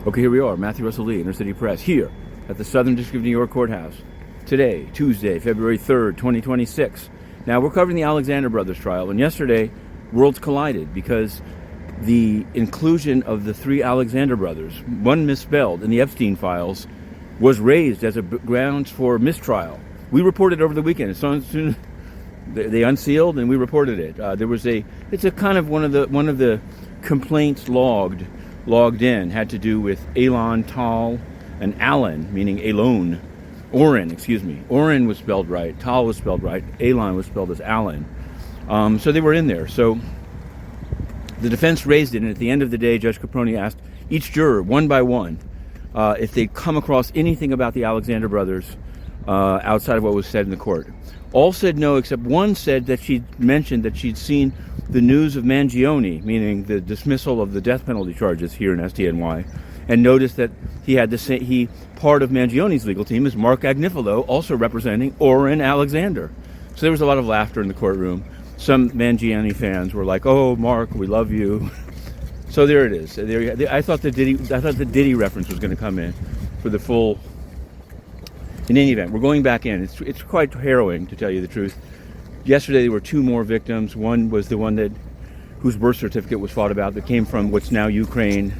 Okay, here we are, Matthew Russell Lee, Inner City Press, here at the Southern District of New York Courthouse. Today, Tuesday, February 3rd, 2026. Now, we're covering the Alexander Brothers trial, and yesterday, worlds collided because the inclusion of the three Alexander brothers, one misspelled in the Epstein files, was raised as a grounds for mistrial. We reported over the weekend. As soon they unsealed, and we reported it. It's a kind of one of the complaints logged in had to do with Elon, Tal, and Allen, meaning Elon. Oren was spelled right. Tal was spelled right. Elon was spelled as Allen. So they were in there. So the defense raised it, and at the end of the day, Judge Caproni asked each juror, one by one, if they'd come across anything about the Alexander brothers outside of what was said in the court. All said no, except one said that she'd mentioned that she'd seen the news of Mangione, meaning the dismissal of the death penalty charges here in SDNY, and noticed that part of Mangione's legal team is Mark Agnifilo, also representing Oren Alexander. So there was a lot of laughter in the courtroom. Some Mangione fans were like, "Oh, Mark, we love you." So there it is. I thought the Diddy reference was going to come in for the full. In any event, we're going back in. It's quite harrowing, to tell you the truth. Yesterday there were two more victims. One was the one whose birth certificate was fought about, that came from what's now Ukraine,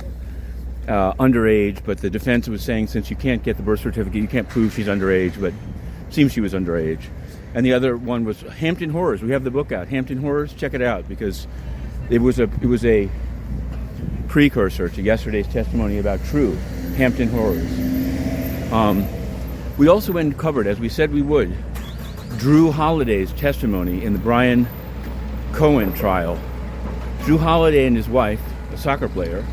underage. But the defense was saying, since you can't get the birth certificate, you can't prove she's underage. But it seems she was underage. And the other one was Hampton Horrors. We have the book out, Hampton Horrors. Check it out, because it was a precursor to yesterday's testimony about True Hampton Horrors. We also uncovered, as we said we would, Jrue Holiday's testimony in the Brian Cohen trial. Jrue Holiday and his wife, a soccer player,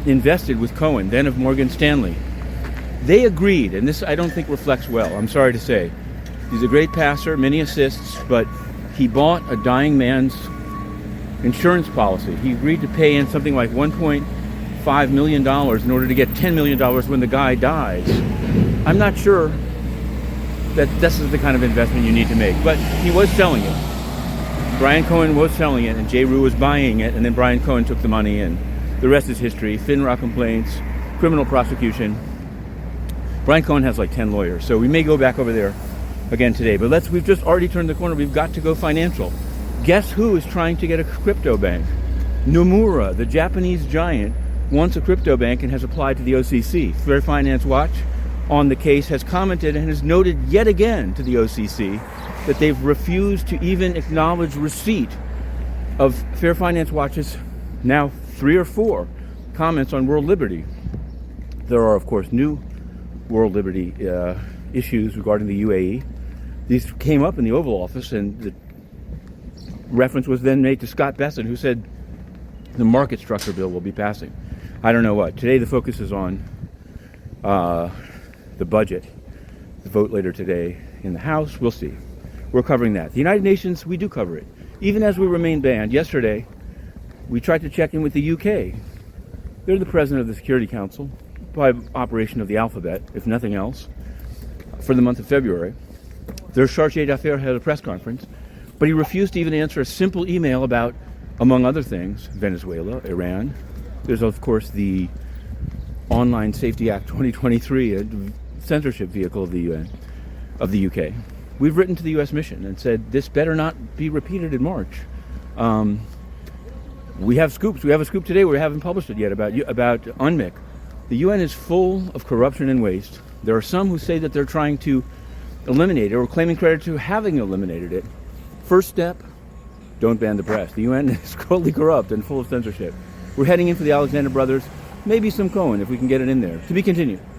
invested with Cohen, then of Morgan Stanley. They agreed, and this I don't think reflects well, I'm sorry to say. He's a great passer, many assists, but he bought a dying man's insurance policy. He agreed to pay in something like $1.5 million in order to get $10 million when the guy dies. I'm not sure that this is the kind of investment you need to make, but he was selling it. Brian Cohen was selling it, and Jrue was buying it, and then Brian Cohen took the money, and the rest is history. FINRA complaints, criminal prosecution. Brian Cohen has like 10 lawyers, so we may go back over there again today. But we've just already turned the corner. We've got to go financial. Guess who is trying to get a crypto bank? Nomura, the Japanese giant, wants a crypto bank and has applied to the OCC. Fair Finance Watch on the case has commented and has noted yet again to the OCC that they've refused to even acknowledge receipt of Fair Finance Watch's now 3 or 4 comments on world liberty. There are, of course, new world liberty issues regarding the UAE. These came up in the Oval Office, and the reference was then made to Scott Bessent, who said the market structure bill will be passing. I don't know what. Today the focus is on the budget, the vote later today in the House. We'll see. We're covering that. The United Nations, we do cover it. Even as we remain banned, yesterday we tried to check in with the UK. They're the president of the Security Council by operation of the alphabet, if nothing else, for the month of February. Their chargé d'affaires had a press conference, but he refused to even answer a simple email about, among other things, Venezuela, Iran. There's, of course, the Online Safety Act 2023, a censorship vehicle of the UN, of the UK. We've written to the U.S. mission and said this better not be repeated in March. We have scoops. We have a scoop today. We haven't published it yet about UNMIC. The UN is full of corruption and waste. There are some who say that they're trying to eliminate it or claiming credit to having eliminated it. First step, don't ban the press. The UN is totally corrupt and full of censorship. We're heading in for the Alexander brothers, maybe some Cohen if we can get it in there. To be continued.